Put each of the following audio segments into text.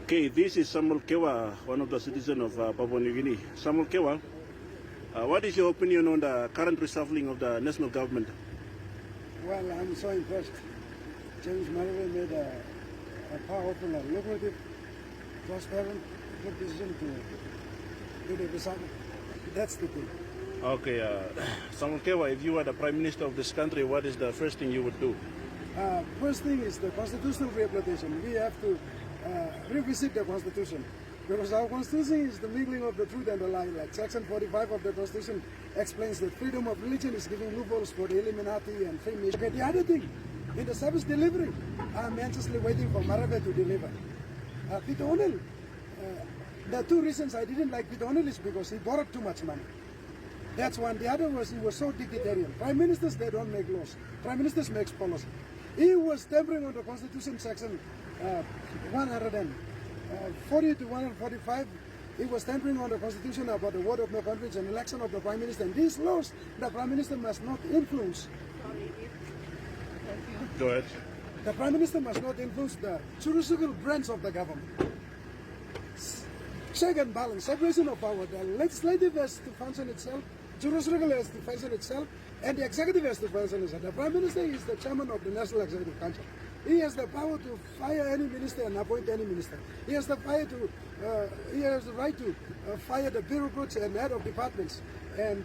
Okay, this is Samuel Kewa, one of the citizens of Papua New Guinea. Samuel Kewa, what is your opinion on the current reshuffling of the national government? Well, I'm so impressed. James Marape made a powerful, lucrative, transparent, good decision to do the reshuffle. That's the thing. Okay, Samuel Kewa, if you were the Prime Minister of this country, what is the first thing you would do? First thing is the constitutional rehabilitation. We have to revisit the Constitution, because our Constitution is the mingling of the truth and the lie. Like Section 45 of the Constitution explains that freedom of religion is giving loopholes for the Illuminati and Freemasons. Okay, the other thing, in the service delivery, I'm anxiously waiting for Marape to deliver. Peter O'Neill, the two reasons I didn't like Peter O'Neill is because he borrowed too much money. That's one. The other was he was so dictatorial. Prime ministers, they don't make laws. Prime ministers make policy. He was tampering on the Constitution section 140 to 145. He was tampering on the Constitution about the word of no confidence and election of the Prime Minister. And these laws, the Prime Minister must not influence. Go ahead. The Prime Minister must not influence the judicial branch of the government. Check and balance, separation of power. The legislative has to function itself, judicial has to function itself, and the executive has to function itself. The Prime Minister is the chairman of the National Executive Council. He has the power to fire any minister and appoint any minister. He has the right to fire the bureaucrats and head of departments. And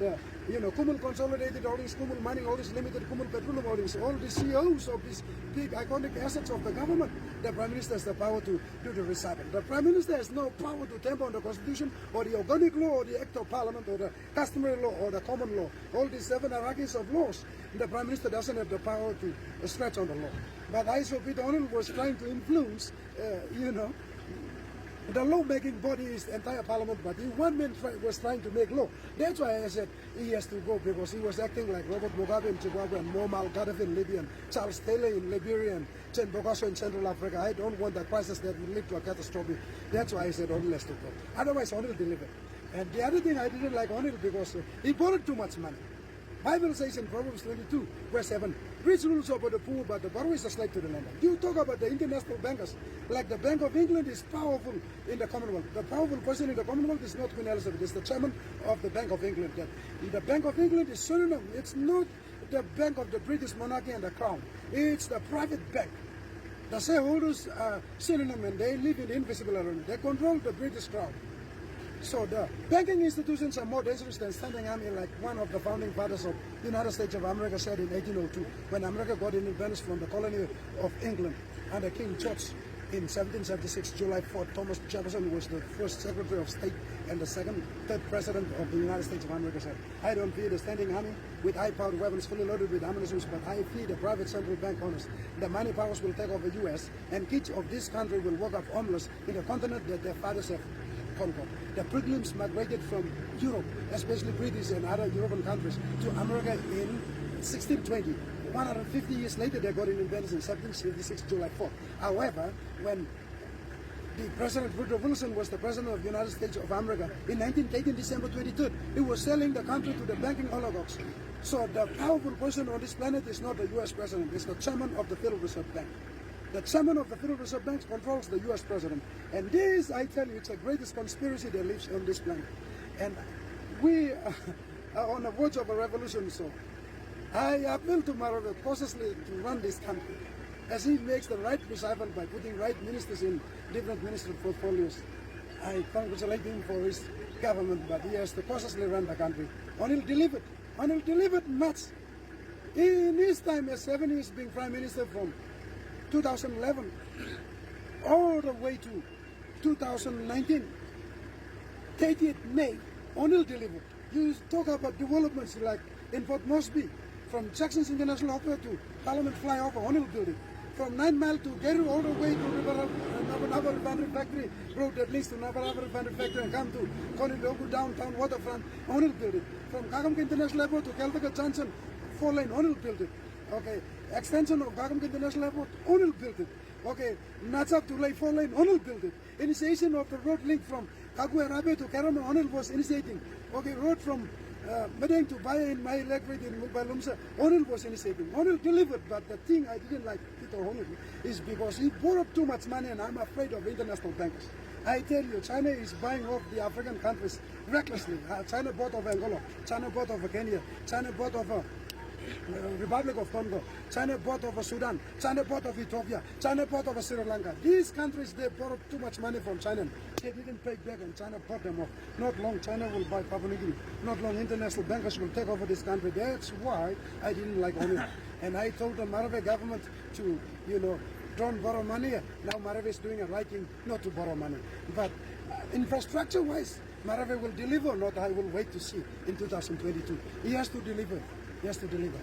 Kumul Consolidated Holdings, Kumul Mining Holdings Limited, Kumul Petroleum Holdings, all the CEOs of these big iconic assets of the government. The Prime Minister has the power to do the reshuffle. The Prime Minister has no power to tamper on the Constitution or the organic law or the Act of Parliament or the customary law or the common law. All these 7 hierarchies of laws. The Prime Minister doesn't have the power to stretch on the law. But I saw Peter O'Neill was trying to influence, the law-making body is the entire parliament, but one man was trying to make law. That's why I said he has to go, because he was acting like Robert Mugabe in Zimbabwe and Muammar Gaddafi in Libya and Charles Taylor in Liberia and Chen Bogaso in Central Africa. I don't want that crisis that will lead to a catastrophe. That's why I said O'Neill has to go. Otherwise, O'Neill delivered. And the other thing, I didn't like O'Neill because he borrowed too much money. Bible says in Proverbs 22, verse 7, rich rules over the poor, but the borrower is a slave to the lender. You talk about the international bankers, like the Bank of England is powerful in the Commonwealth. The powerful person in the Commonwealth is not Queen Elizabeth, it's the chairman of the Bank of England. The Bank of England is synonym. It's not the Bank of the British monarchy and the Crown. It's the private bank. The shareholders are synonym and they live in the invisible arena. They control the British Crown. So the banking institutions are more dangerous than standing army, like one of the founding fathers of the United States of America said in 1802, when America got independence from the colony of England under King George in 1776, July 4th, Thomas Jefferson was the first Secretary of State and the third President of the United States of America said, I don't fear the standing army with high-powered weapons fully loaded with ammunition, but I fear the private central bank owners. The money powers will take over the U.S., and kids of this country will walk up homeless in the continent that their fathers have conquered. The pilgrims migrated from Europe, especially British and other European countries, to America in 1620. 150 years later, they got independence in 1776, July 4th. However, when the President Woodrow Wilson was the President of the United States of America in 1918, December 23rd, he was selling the country to the banking oligarchs. So the powerful person on this planet is not the U.S. President, it's the chairman of the Federal Reserve Bank. The chairman of the Federal Reserve Bank controls the U.S. President. And this, I tell you, it's the greatest conspiracy that lives on this planet. And we are on the verge of a revolution, so I appeal to Marape cautiously to run this country. As he makes the right reshuffle by putting right ministers in different ministry portfolios, I congratulate him for his government, but he has to cautiously run the country. O'Neill delivered. O'Neill delivered much. In his time as 7 years being Prime Minister from 2011 all the way to 2019, 30th May, O'Neill delivered. You talk about developments like in Port Moresby, from Jackson's International Opera to Parliament Flyover, O'Neill built it. From 9 Mile to Geru all the way to Nava Refinery Factory, road that leads to Nava Refinery Factory and come to Konidogu downtown waterfront, O'Neill built it. From Kakamka International Airport to Calcutta Junction, 4-lane, O'Neill built it. Okay, extension of Kakamka International Airport, O'Neill built it. Okay, Natsak to Lake 4-lane, O'Neill built it. Initiation of the road link from Kaguerabe to Karama, O'Neill was initiating. Okay, road from Medang to Baya in my electorate in Mumbai Lumsa, O'Neill was initiating. O'Neill delivered, but the thing I didn't like, it or honestly, is because he borrowed too much money, and I'm afraid of international bankers. I tell you, China is buying off the African countries recklessly. China bought off Angola, China bought off Kenya, China bought off Republic of Congo, China bought over Sudan, China bought over Ethiopia, China bought over Sri Lanka. These countries, they borrowed too much money from China. They didn't pay back, and China bought them off. Not long, China will buy Papua New Guinea. Not long, international bankers will take over this country. That's why I didn't like owning it. And I told the Marape government to, don't borrow money. Now Marape is doing a right thing not to borrow money. But infrastructure-wise, Marape will deliver or not, I will wait to see in 2022. He has to deliver. He has to deliver.